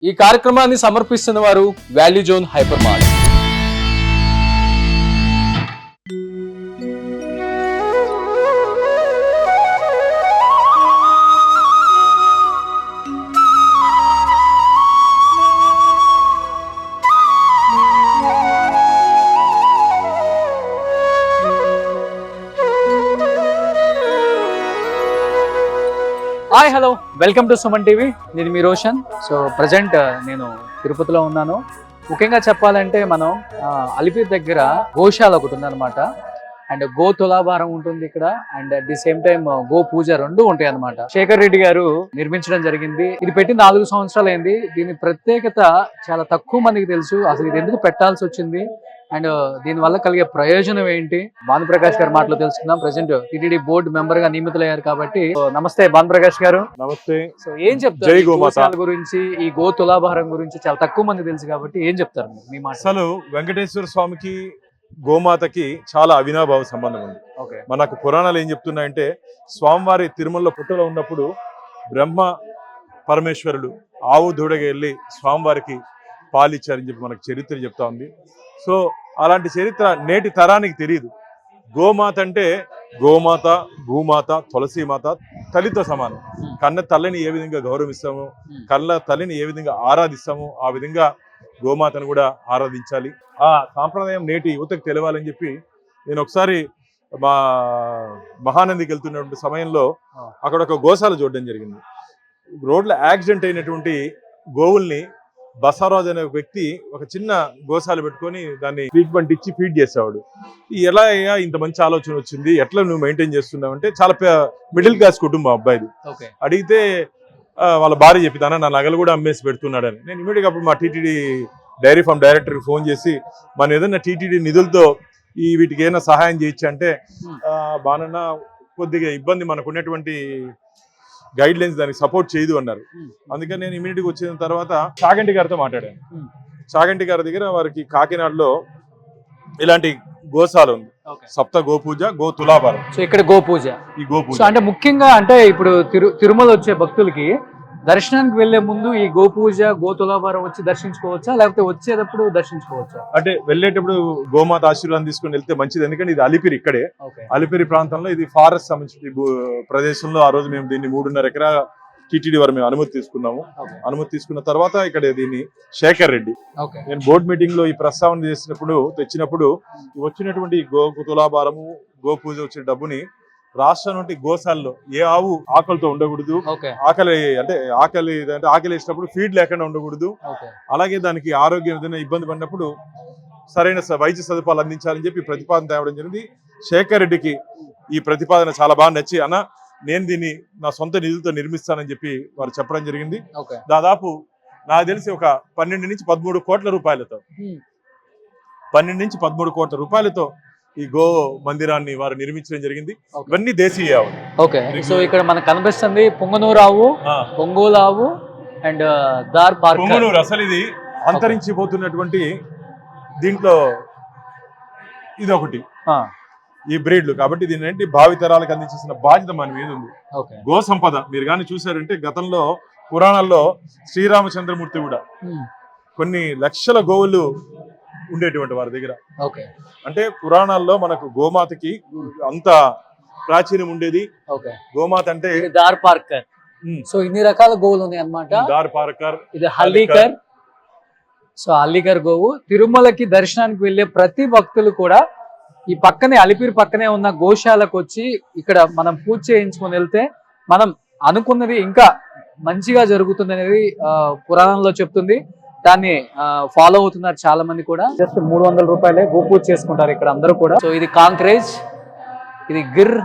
ఈ కార్యక్రమాన్ని సమర్పిస్తున్న వారు value zone hyper mart. Hi hello, welcome to Suman TV. నేను మీ రోషన్. సో ప్రజెంట్ నేను తిరుపతిలో ఉన్నాను. ముఖ్యంగా చెప్పాలంటే మనం అలిపిరి దగ్గర గోశాల ఒకటి ఉందన్నమాట. అండ్ గో తులాభారం ఉంటుంది ఇక్కడ. And at the same time గో పూజ రెండు ఉంటాయి అన్నమాట. శేఖర్ రెడ్డి గారు నిర్మించడం జరిగింది. ఇది పెట్టి 4 సంవత్సరాలు అయింది. దీని ప్రత్యేకత చాలా తక్కువ మందికి తెలుసు. అసలు ఇది ఎందుకు పెట్టాల్సి వచ్చింది అండ్ దీని వల్ల కలిగే ప్రయోజనం ఏంటి, భానుప్రకాష్ గారి మాటలో తెలుసుకుందాం. ప్రెసెంట్ టిటిడి బోర్డు మెంబర్ గా నియమితులయ్యారు కాబట్టి. నమస్తే భానుప్రకాష్ గారు. నమస్తే. సో ఏం చెప్తారు గోశాల గురించి, ఈ గో తులాభారం గురించి చాలా తక్కువ మంది తెలుసు కాబట్టి ఏం చెప్తారు మీ మాట? అసలు వెంకటేశ్వర స్వామికి గోమాతకి చాలా అవినాభావ సంబంధం ఉంది. మనకు పురాణాలు ఏం చెప్తున్నాయంటే, స్వామివారి తిరుమలలో పుట్టలో ఉన్నప్పుడు బ్రహ్మ పరమేశ్వరులు ఆవు దూడగా వెళ్ళి స్వామివారికి పాలిచ్చారని చెప్పి మనకు చరిత్ర చెప్తా ఉంది. సో అలాంటి చరిత్ర నేటి తరానికి తెలియదు. గోమాత అంటే గోమాత, భూమాత, తులసీమాత తల్లితో సమానం. కన్న తల్లిని ఏ విధంగా గౌరవిస్తామో, కన్న తల్లిని ఏ విధంగా ఆరాధిస్తామో ఆ విధంగా గోమాతను కూడా ఆరాధించాలి. ఆ సాంప్రదాయం నేటి యువతకు తెలియాలని చెప్పి నేను ఒకసారి మా మహానందికి వెళ్తున్నటువంటి సమయంలో అక్కడ ఒక గోశాల చూడడం జరిగింది. రోడ్లో యాక్సిడెంట్ అయినటువంటి గోవుల్ని బసారాజు అనే వ్యక్తి ఒక చిన్న గోశాల పెట్టుకొని దాన్ని ట్రీట్మెంట్ ఇచ్చి ఫీడ్ చేసేవాడు. ఎలా అయ్యా ఇంత మంచి ఆలోచన వచ్చింది, ఎట్లా నువ్వు మెయింటైన్ చేస్తున్నావు అంటే, చాలా మిడిల్ క్లాస్ కుటుంబం అబ్బాయిది. అడిగితే వాళ్ళ భార్య చెప్పితానా నా నగలు కూడా అమ్మేసి పెడుతున్నాడని. నేను ఇమీడియట్గా అప్పుడు మా టీటీడీ డైరీ ఫామ్ డైరెక్టర్కి ఫోన్ చేసి, మనం ఏదైనా టీటీడీ నిధులతో వీటికి ఏదైనా సహాయం చేయొచ్చు అంటే, బానన్నా కొద్దిగా ఇబ్బంది, మనకు ఉన్నటువంటి గైడ్ లైన్స్ దానికి సపోర్ట్ చేయదు అన్నారు. అందుకని నేను ఇమీడియట్గా వచ్చిన తర్వాత చాగంటి గారితో మాట్లాడాను. చాగంటి గారి దగ్గర వారికి కాకినాడలో ఇలాంటి గోశాల ఉంది, సప్త గోపూజ, గో తులాభారం. సో ఇక్కడ గోపూజ, ఈ గోపూజ అంటే ముఖ్యంగా అంటే ఇప్పుడు తిరుమల వచ్చే భక్తులకి దర్శనానికి వెళ్లే ముందు ఈ గోపూజ, గో తులాభారం వచ్చి దర్శించుకోవచ్చా, లేకపోతే వచ్చేటప్పుడు దర్శించుకోవచ్చా? అంటే వెళ్ళేటప్పుడు గోమాత ఆశీర్వాదం తీసుకుని వెళ్తే మంచిది. ఎందుకంటే ఇది అలిపిరి, ఇక్కడే అలిపిరి ప్రాంతంలో, ఇది ఫారెస్ట్ సంబంధించిన ప్రదేశంలో. ఆ రోజు మేము దీన్ని 3.5 ఎకరా టీటీడీ వారు మేము అనుమతి తీసుకున్నాము. అనుమతి తీసుకున్న తర్వాత ఇక్కడ దీన్ని శేఖర్ రెడ్డి, నేను బోర్డు మీటింగ్ లో ఈ ప్రస్తావన తెచ్చినప్పుడు వచ్చినటువంటి గో తులాభారము, గో పూజ వచ్చిన డబ్బుని రాష్ట్రం నుండి గోశాలలో ఏ ఆవు ఆకలితో ఉండకూడదు, ఆకలి వేసినప్పుడు ఫీడ్ లేకుండా ఉండకూడదు, అలాగే దానికి ఆరోగ్యం ఏదైనా ఇబ్బంది పడినప్పుడు సరైన వైద్య సదుపాయాలు అందించాలని చెప్పి ప్రతిపాదన తేవడం జరిగింది. శేఖర్ రెడ్డికి ఈ ప్రతిపాదన చాలా బాగా నచ్చి, అన్న నేను దీన్ని నా సొంత నిధులతో నిర్మిస్తానని చెప్పి వారు చెప్పడం జరిగింది. దాదాపు నాకు తెలిసి ఒక 12 నుంచి 13 కోట్ల రూపాయలతో 12 నుంచి 13 కోట్ల రూపాయలతో ఈ గో మందిరాన్ని వారు నిర్మించడం జరిగింది. ఇవన్నీ దేశీయ ఆవు. సో ఇక్కడ మనకు కనిపిస్తుంది పొంగనూరు ఆవు, ఒంగోలు ఆవు అండ్ దార్ పార్క్. పొంగనూరు అసలు ఇది అంతరించిపోతున్నటువంటి దీంట్లో ఇది ఒకటి ఈ బ్రీడ్లు. కాబట్టి దీని భావితరాలకు అందించాల్సిన బాధ్యత మన మీద ఉంది. గో సంపద మీరు కానీ చూసారంటే, గతంలో పురాణాల్లో శ్రీరామచంద్రమూర్తి కూడా కొన్ని లక్షల గోవులు ఉండేటువంటి వారి దగ్గర. అంటే పురాణాల్లో మనకు గోమాతకి అంత ప్రాచీనం ఉండేది. గోమాత అంటే దార్ పార్కర్. సో ఇన్ని రకాల గోవులు ఉన్నాయి అన్నమాట. దార్ పార్కర్, ఇది హల్లీకర్. సో హల్లీకర్ గోవు తిరుమలకి దర్శనానికి వెళ్లే ప్రతి భక్తులు కూడా ఈ పక్కనే అలిపిరి పక్కనే ఉన్న గోశాలకు వచ్చి ఇక్కడ మనం పూజ చేయించుకొని వెళ్తే మనం అనుకున్నది ఇంకా మంచిగా జరుగుతుంది అనేది పురాణంలో చెప్తుంది. దాన్ని ఫాలో అవుతున్నారు చాలా మంది కూడా. జస్ట్ 300 రూపాయలే గోపూజ చేసుకుంటారు ఇక్కడ అందరూ కూడా. సో ఇది కాంక్రేజ్, ఇది గిర్,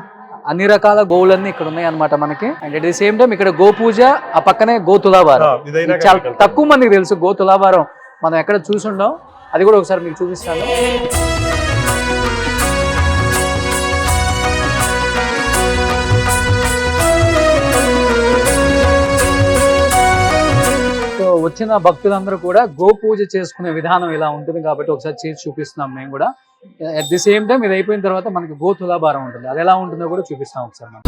అన్ని రకాల గోవులన్నీ ఇక్కడ ఉన్నాయి అనమాట మనకి. And at the same time ఇక్కడ గోపూజ, ఆ పక్కనే గో తులాభారం. చాలా తక్కువ మందికి తెలుసు గో తులాభారం మనం ఎక్కడ చూసుండం. అది కూడా ఒకసారి మీకు చూపిస్తాను. వచ్చిన భక్తులందరూ కూడా గో పూజ చేసుకునే విధానం ఇలా ఉంటుంది కాబట్టి ఒకసారి చేసి చూపిస్తున్నాం మేము కూడా. అట్ ది సేమ్ టైం ఇది అయిపోయిన తర్వాత మనకి గో తులాభారం ఉంటుంది, అది ఎలా ఉంటుందో కూడా చూపిస్తాం ఒకసారి మనం.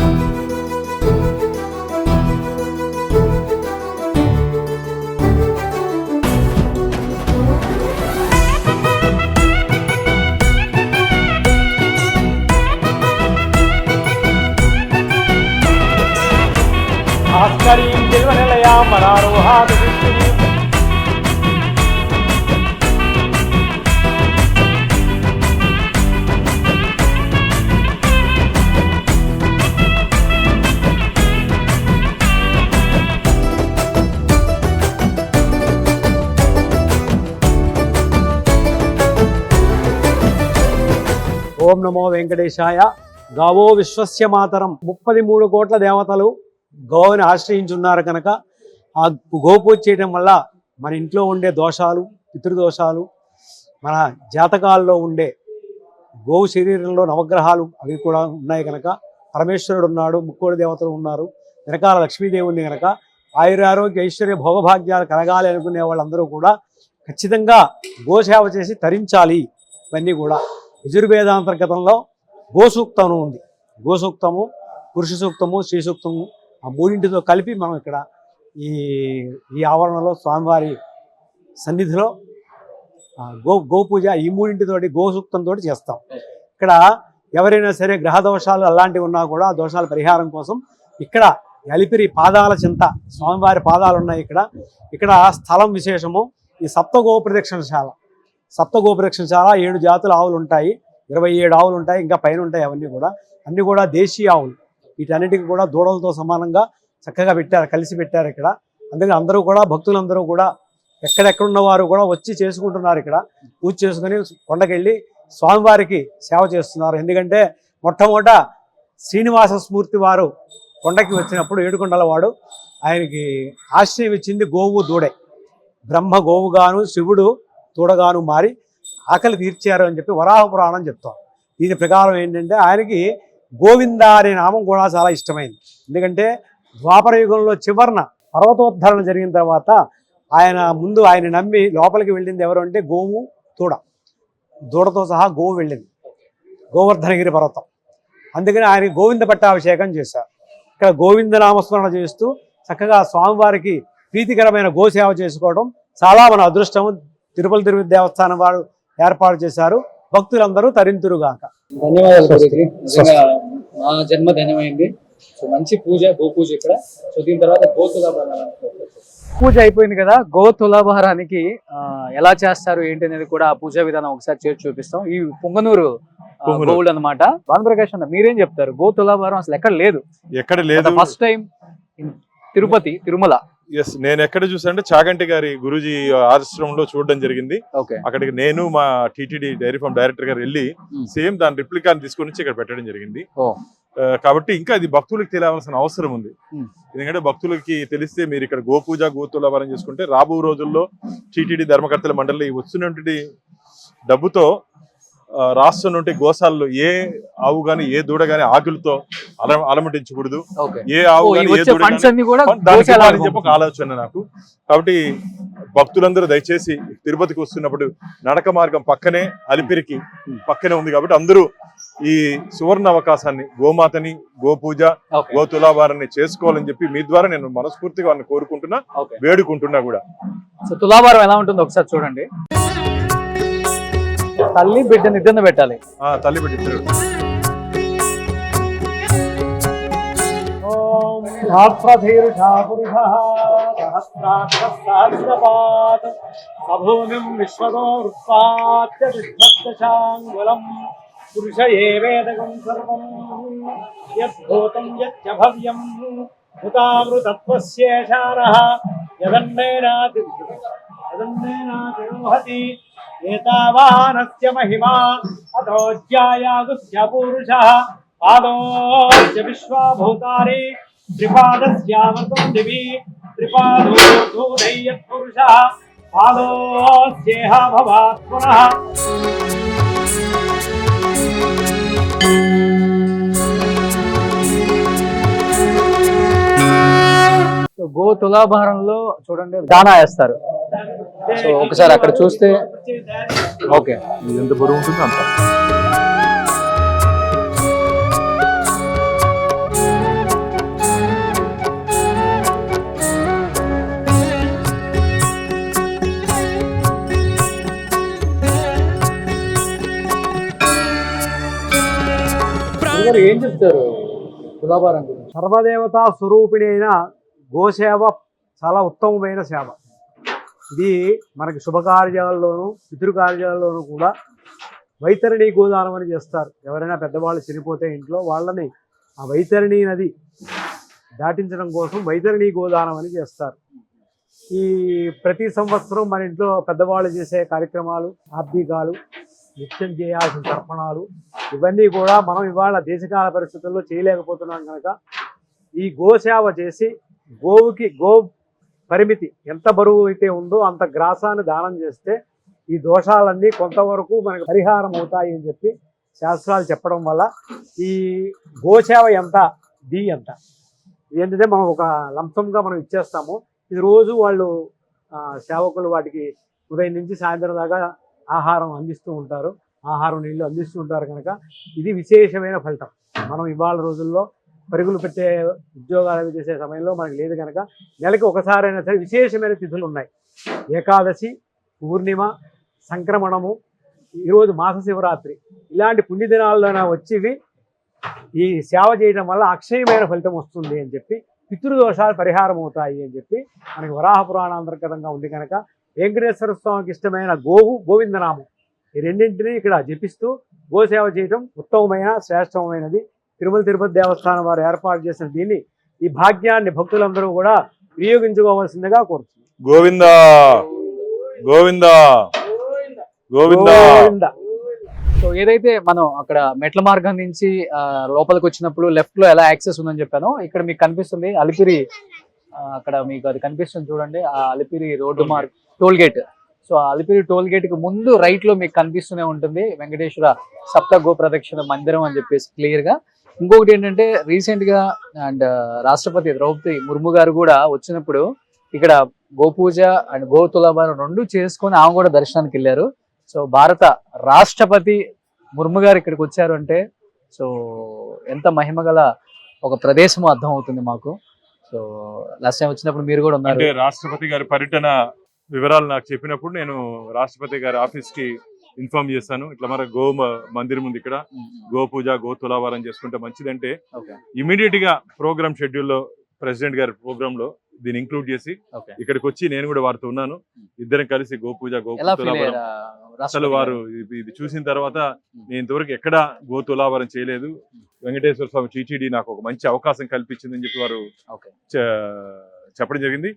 ఓం నమో వెంకటేశాయ. గావో విశ్వస్య మాతరం. 33 కోట్ల దేవతలు గోవుని ఆశ్రయించున్నారు కనుక ఆ గోపూజ చేయడం వల్ల మన ఇంట్లో ఉండే దోషాలు, పితృదోషాలు, మన జాతకాల్లో ఉండే గోవు శరీరంలో నవగ్రహాలు అవి కూడా ఉన్నాయి కనుక, పరమేశ్వరుడు ఉన్నాడు, ముక్కోడి దేవతలు ఉన్నారు, వెనకాల లక్ష్మీదేవి ఉంది కనుక ఆయురారోగ్య ఐశ్వర్య భోగభాగ్యాలు కలగాలి అనుకునే వాళ్ళందరూ కూడా ఖచ్చితంగా గోసేవ చేసి తరించాలి. ఇవన్నీ కూడా యజుర్వేదాంతర్గతంలో గోసూక్తం ఉంది. గోసూక్తము, పురుష సూక్తము, శ్రీ సూక్తము ఆ మూడింటితో కలిపి మనం ఇక్కడ ఈ ఆవరణలో స్వామివారి సన్నిధిలో గోపూజ ఈ మూడింటితోటి గోసూక్తంతో చేస్తాం. ఇక్కడ ఎవరైనా సరే గ్రహ దోషాలు అలాంటివి ఉన్నా కూడా ఆ దోషాల పరిహారం కోసం ఇక్కడ అలిపిరి పాదాల చింత స్వామివారి పాదాలు ఉన్నాయి. ఇక్కడ స్థలం విశేషము ఈ సప్తగో ప్రదక్షిణశాల. 7 జాతుల ఆవులు ఉంటాయి, 27 ఆవులు ఉంటాయి, ఇంకా పైన ఉంటాయి. అన్నీ కూడా దేశీయ ఆవులు. వీటన్నిటికీ కూడా దూడలతో సమానంగా చక్కగా పెట్టారు, కలిసి పెట్టారు ఇక్కడ. అందుకని అందరూ కూడా భక్తులందరూ కూడా ఎక్కడెక్కడున్న వారు కూడా వచ్చి చేసుకుంటున్నారు. ఇక్కడ పూజ చేసుకుని కొండకెళ్ళి స్వామివారికి సేవ చేస్తున్నారు. ఎందుకంటే మొట్టమొదట శ్రీనివాస స్మూర్తి వారు కొండకి వచ్చినప్పుడు ఏడుకొండల వాడు ఆయనకి ఆశ్రయం ఇచ్చింది గోవు దూడే. బ్రహ్మ గోవుగాను శివుడు దూడగాను మారి ఆకలి తీర్చారు అని చెప్పి వరాహ పురాణం చెప్తాం. దీని ప్రకారం ఏంటంటే ఆయనకి గోవింద అనే నామం కూడా చాలా ఇష్టమైంది. ఎందుకంటే ద్వాపర యుగంలో చివరన పర్వతోద్ధరణ జరిగిన తర్వాత ఆయన నమ్మి లోపలికి వెళ్ళింది ఎవరు అంటే గోవు దూడతో సహా గోవు వెళ్ళింది, గోవర్ధనగిరి పర్వతం. అందుకని ఆయన గోవింద పట్టాభిషేకం చేశారు. ఇక్కడ గోవింద నామస్మరణ చేస్తూ చక్కగా స్వామివారికి ప్రీతికరమైన గోసేవ చేసుకోవడం చాలా మన అదృష్టం. తిరుపతి దేవస్థానం వారు ఏర్పాటు చేశారు. భక్తులందరూ తరింతురుగాక. ధన్యవాదాలు. మా జన్మ ధన్యమైంది. సో మంచి పూజ, గోపూజ ఇక్కడ. సో దీని తర్వాత పూజ అయిపోయింది కదా. గో తులాభారానికి ఎలా చేస్తారు ఏంటి అనేది కూడా ఆ పూజా విధానం ఒకసారి చేసి చూపిస్తాం. ఈ పొంగనూరు గోవులు అనమాట. భానుప్రకాష్ అన్న మీరేం చెప్తారు? గో తులాభారం అసలు ఎక్కడ లేదు. First time Tirumala. ఎస్, నేను ఎక్కడ చూసానంటే చాగంటి గారి గురూజీ ఆశ్రమంలో చూడడం జరిగింది. అక్కడికి నేను మా టీటీడీ డైరీ ఫార్మ్ డైరెక్టర్ గారు వెళ్ళి సేమ్ దాని రిప్లికాని తీసుకొని వచ్చి ఇక్కడ పెట్టడం జరిగింది. కాబట్టి ఇంకా అది భక్తులకు తెలియాల్సిన అవసరం ఉంది. ఎందుకంటే భక్తులకి తెలిస్తే మీరు ఇక్కడ గోపూజ గోతులాభారం చేసుకుంటే రాబో రోజుల్లో టీటీడీ ధర్మకర్తల మండలి వస్తున్నటువంటి డబ్బుతో రాష్ట్రం నుండి గోశాలలో ఏ ఆవు గాని ఏ దూడ గాని ఆకులతో అలమటించకూడదు. ఏ ఆవు గాని ఏ దూడ గాని చెప్పి ఒక ఆలోచన నాకు. కాబట్టి భక్తులందరూ దయచేసి తిరుపతికి వస్తున్నప్పుడు నడక మార్గం పక్కనే, అలిపిరికి పక్కనే ఉంది కాబట్టి అందరూ ఈ సువర్ణ అవకాశాన్ని గోమాతని, గోపూజ, గోతులాభారాన్ని చేసుకోవాలని చెప్పి మీ ద్వారా నేను మనస్ఫూర్తిగా వారిని కోరుకుంటున్నా, వేడుకుంటున్నా కూడా. సో తులాభారం ఎలా ఉంటుందో ఒకసారి చూడండి. తల్లి బిడ్డ నిద్ర పెట్టాలి. తల్లి బిడ్డ ఇద్దరు. పురుష ఏ వేదకం సర్వం యద్భూతం యచ్చ భవ్యం హుతామృతత్వస్యేషానః యదన్నేనాతిరోహతి ఏతావానస్య మహిమా అథోజ్యాయాగుస్య పురుషః పాదోస్య విశ్వభూతాని త్రిపాదస్యామృతం దివి త్రిపాదోర్ధూదయ్యత్ పురుషః పాదోస్యేహ భవాత్ పునః. గో తులాభారంలో చూడండి దానా వేస్తారు. సో ఒకసారి అక్కడ చూస్తే ఓకే ఎంత బరువు ఉంటుందో అంత. ఏం చెప్తారు తులాభారం గురించి? సర్వదేవతా స్వరూపిణి అయిన గోసేవ చాలా ఉత్తమమైన సేవ. ఇది మనకి శుభకార్యాల్లోనూ పితృకార్యాల్లోనూ కూడా వైతరణి గోదానం అని చేస్తారు. ఎవరైనా పెద్దవాళ్ళు చనిపోతే ఇంట్లో వాళ్ళని ఆ వైతరణి నది దాటించడం కోసం వైతరణి గోదానం అని చేస్తారు. ఈ ప్రతి సంవత్సరం మన ఇంట్లో పెద్దవాళ్ళు చేసే కార్యక్రమాలు, ఆబ్దికాలు, నిత్యం చేయాల్సిన తర్పణాలు ఇవన్నీ కూడా మనం ఇవాళ దేశకాల పరిస్థితుల్లో చేయలేకపోతున్నాం కనుక ఈ గోసేవ చేసి గో పరిమితి ఎంత బరువు అయితే ఉందో అంత గ్రాసాన్ని దానం చేస్తే ఈ దోషాలన్నీ కొంతవరకు మనకు పరిహారం అవుతాయి అని చెప్పి శాస్త్రాలు చెప్పడం వల్ల ఈ గోసేవ ఎంత ఎంత ఏంటంటే మనం ఒక లంసంగా మనం ఇచ్చేస్తాము. ఇది రోజు వాళ్ళు సేవకులు వాటికి ఉదయం నుంచి సాయంత్రం దాకా ఆహారం అందిస్తూ ఉంటారు, ఆహారం నీళ్ళు అందిస్తూ ఉంటారు కనుక ఇది విశేషమైన ఫలితం. మనం ఇవాళ రోజుల్లో పరుగులు పెట్టే ఉద్యోగాలు చేసే సమయంలో మనకి లేదు కనుక నెలకి ఒకసారైనా సరే విశేషమైన తిథులు ఉన్నాయి. ఏకాదశి, పూర్ణిమ, సంక్రమణము, ఈరోజు మాస శివరాత్రి ఇలాంటి పుణ్యదినాల్లోనే వచ్చివి ఈ సేవ చేయడం వల్ల అక్షయమైన ఫలితం వస్తుంది అని చెప్పి పితృదోషాలు పరిహారం అవుతాయి అని చెప్పి మనకి వరాహ పురాణాంతర్గతంగా ఉంది కనుక వెంకటేశ్వర స్వామికి ఇష్టమైన గోవిందనామం ఈ రెండింటినీ ఇక్కడ జపిస్తూ గోసేవ చేయడం ఉత్తమమైన శ్రేష్టమైనది. తిరుపతి దేవస్థానం వారు ఏర్పాటు చేసిన దీన్ని ఈ భాగ్యాన్ని భక్తులందరూ కూడా వినియోగించుకోవాల్సిందిగా కోరుతున్నాం. గోవిందా గోవిందా గోవిందా. సో ఏదైతే మనం అక్కడ మెట్ల మార్గం నుంచి లోపలికి వచ్చినప్పుడు లెఫ్ట్ లో ఎలా యాక్సెస్ ఉందని చెప్పానో ఇక్కడ మీకు కనిపిస్తుంది అలిపిరి, అక్కడ మీకు అది కనిపిస్తుంది చూడండి, ఆ అలిపిరి రోడ్డు మార్గ్ toll gate. So Alipiri toll gate కి ముందు రైట్ లో మీకు కనిపిస్తూనే ఉంటుంది వెంకటేశ్వర సప్త గో ప్రదక్షిణ మందిరం అని చెప్పేసి క్లియర్ గా. ఇంకొకటి ఏంటంటే రీసెంట్ గా అండ్ రాష్ట్రపతి ద్రౌపది ముర్ము గారు కూడా వచ్చినప్పుడు ఇక్కడ గోపూజ అండ్ గో తులాభారం రెండు చేసుకొని ఆమె కూడా దర్శనానికి వెళ్ళారు. సో భారత రాష్ట్రపతి ముర్ము గారు ఇక్కడికి వచ్చారు అంటే సో ఎంత మహిమగల ఒక ప్రదేశం అర్థం అవుతుంది మాకు. సో లాస్ట్ టైం వచ్చినప్పుడు మీరు కూడా ఉన్నారు. అంటే రాష్ట్రపతి గారి పర్యటన వివరాలు నాకు చెప్పినప్పుడు నేను రాష్ట్రపతి గారి ఆఫీస్ కి ఇన్ఫార్మ్ చేస్తాను. ఇట్లా మన మందిరం ఉంది, ఇక్కడ గో పూజ గో తులాభారం చేసుకుంటే మంచిదంటే ఇమీడియట్ గా ప్రోగ్రామ్ షెడ్యూల్ లో ప్రెసిడెంట్ గారి ప్రోగ్రామ్ లో దీన్ని ఇంక్లూడ్ చేసి ఇక్కడికి వచ్చి నేను కూడా వారితో ఉన్నాను. ఇద్దరం కలిసి గో పూజ గో తులాభారం అసలు వారు ఇది చూసిన తర్వాత నేను ఇంతవరకు ఎక్కడా గో తులాభారం చేయలేదు. వెంకటేశ్వర స్వామి టీటీడీ నాకు ఒక మంచి అవకాశం కల్పించిందని చెప్పి వారు చెప్పడం జరిగింది.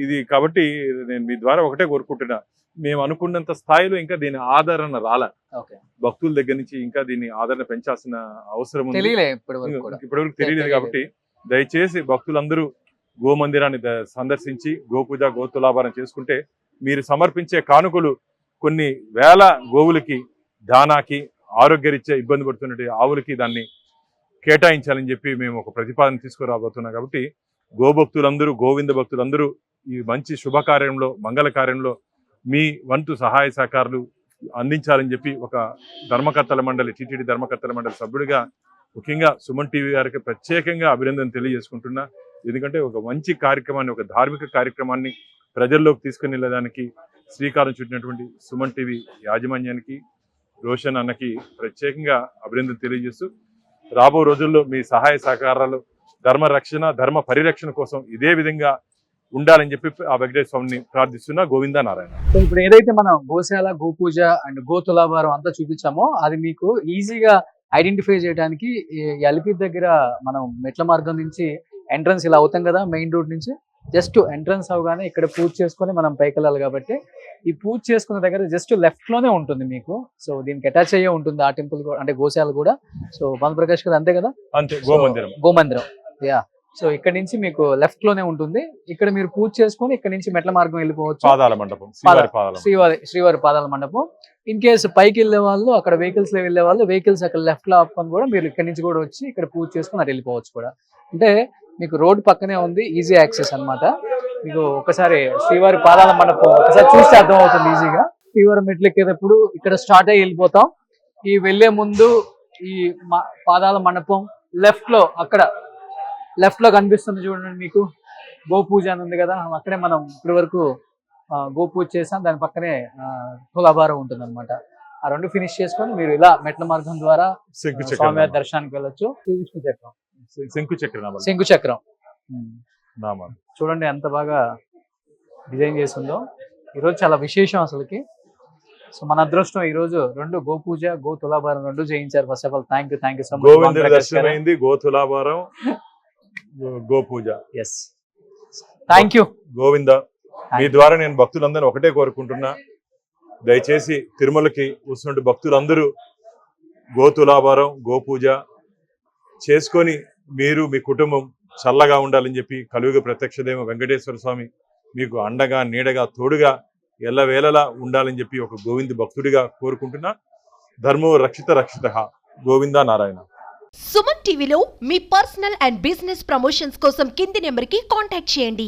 ఇది కాబట్టి నేను మీ ద్వారా ఒకటే కోరుకుంటున్నా, మేము అనుకున్నంత స్థాయిలో ఇంకా దీని ఆదరణ రాల, భక్తుల దగ్గర నుంచి ఇంకా దీన్ని ఆదరణ పెంచాల్సిన అవసరం ఉంది. ఇప్పటివరకు తెలియలేదు. కాబట్టి దయచేసి భక్తులందరూ గోమందిరాన్ని సందర్శించి గోపూజ గో తులాభారం చేసుకుంటే మీరు సమర్పించే కానుకలు కొన్ని వేల గోవులకి దానాకి ఆరోగ్యరీత్యా ఇబ్బంది పడుతున్నట్టు ఆవులకి దాన్ని కేటాయించాలని చెప్పి మేము ఒక ప్రతిపాదన తీసుకురాబోతున్నాం. కాబట్టి గోభక్తులందరూ గోవింద భక్తులందరూ ఈ మంచి శుభకార్యంలో మంగళ కార్యంలో మీ వంతు సహాయ సహకారాలు అందించాలని చెప్పి ఒక ధర్మకర్తల మండలి టీటీడీ ధర్మకర్తల మండలి సభ్యుడిగా ముఖ్యంగా సుమన్ టీవీ గారికి ప్రత్యేకంగా అభినందన తెలియజేసుకుంటున్నా. ఎందుకంటే ఒక మంచి కార్యక్రమాన్ని, ఒక ధార్మిక కార్యక్రమాన్ని ప్రజల్లోకి తీసుకుని వెళ్ళడానికి శ్రీకారం చుట్టినటువంటి సుమన్ టీవీ యాజమాన్యానికి, రోషన్ అన్నకి ప్రత్యేకంగా అభినందన తెలియజేస్తూ రాబో రోజుల్లో మీ సహాయ సహకారాలు ధర్మ రక్షణ ధర్మ పరిరక్షణ కోసం ఇదే విధంగా ఉండాలని చెప్పి ఆ వెంకటేశ్వర స్వామిని ప్రార్థిస్తున్నా. గోవిందా నారాయణ. సో ఇప్పుడు ఏదైతే మనం గోశాల గోపూజ అండ్ గో తులాభారం అంతా చూపించామో అది మీకు ఈజీగా ఐడెంటిఫై చేయడానికి ఈ అలిపిరి దగ్గర మనం మెట్ల మార్గం నుంచి ఎంట్రన్స్ ఇలా అవుతాం కదా, మెయిన్ రోడ్ నుంచి జస్ట్ ఎంట్రన్స్ అవగానే ఇక్కడ పూజ చేసుకొని మనం పైకి వెళ్ళాలి. కాబట్టి ఈ పూజ చేసుకున్న దగ్గర జస్ట్ లెఫ్ట్ లోనే ఉంటుంది మీకు. సో దీనికి అటాచ్ అయ్యే ఉంటుంది ఆ టెంపుల్ అంటే గోశాల కూడా. సో భానుప్రకాష్ కదా అంతే కదా, అంతే గోమందిరం యా. సో ఇక్కడ నుంచి మీకు లెఫ్ట్ లోనే ఉంటుంది. ఇక్కడ మీరు పూజ చేసుకొని ఇక్కడ నుంచి మెట్ల మార్గం వెళ్ళిపోవచ్చు. పాదాల మండపం, శ్రీవారి పాదాల మండపం. ఇన్ కేసు పైకి వెళ్ళే వాళ్ళు, అక్కడ వెహికల్స్ లో వెళ్ళే వాళ్ళు వెహికల్స్ అక్కడ లెఫ్ట్ లో ఆపుకొని కూడా మీరు ఇక్కడ నుంచి కూడా వచ్చి ఇక్కడ పూజ చేసుకుని అటు వెళ్ళిపోవచ్చు కూడా. అంటే మీకు రోడ్ పక్కనే ఉంది, ఈజీ యాక్సెస్ అన్నమాట. మీకు ఒకసారి శ్రీవారి పాదాల మండపం ఒకసారి చూస్తే అర్థం అవుతుంది ఈజీగా. శ్రీవారి మెట్లు ఎక్కేటప్పుడు ఇక్కడ స్టార్ట్ అయ్యి వెళ్ళిపోతాం. ఈ వెళ్లే ముందు ఈ పాదాల మండపం లెఫ్ట్ లో, అక్కడ లెఫ్ట్ లో కనిపిస్తుంది చూడండి మీకు గోపూజ అని ఉంది కదా, అక్కడే మనం ఇప్పటి వరకు గోపూజ చేసాం. దాని పక్కనే తులాభారం ఉంటుంది అనమాట. ఆ రెండు ఫినిష్ చేసుకొని మీరు ఇలా మెట్ల మార్గం ద్వారా స్వామివారి దర్శనానికి వెళ్ళొచ్చు. శంకు చక్రం చూడండి ఎంత బాగా డిజైన్ చేసిందో. ఈరోజు చాలా విశేషం అసలుకి. సో మన అదృష్టం ఈ రోజు రెండు గోపూజ గో తులాభారం రెండు చేయించారు. First of all thank you so much. గో తులాభారం గోపూజ, ఎస్ థ్యాంక్ యూ గోవింద. మీ ద్వారా నేను భక్తులందరూ ఒకటే కోరుకుంటున్నా, దయచేసి తిరుమలకి వస్తున్న భక్తులందరూ గోతులాభారం గోపూజ చేసుకొని మీరు మీ కుటుంబం చల్లగా ఉండాలని చెప్పి కలియుగ ప్రత్యక్షదేవ వెంకటేశ్వర స్వామి మీకు అండగా నీడగా తోడుగా ఎల్లవేళలా ఉండాలని చెప్పి ఒక గోవింద భక్తుడిగా కోరుకుంటున్నా. ధర్మో రక్షిత రక్షిత గోవిందా నారాయణ. సుమన్ టీవీలో మీ పర్సనల్ అండ్ బిజినెస్ ప్రమోషన్స్ కోసం కింది నెంబర్కి కాంటాక్ట్ చేయండి.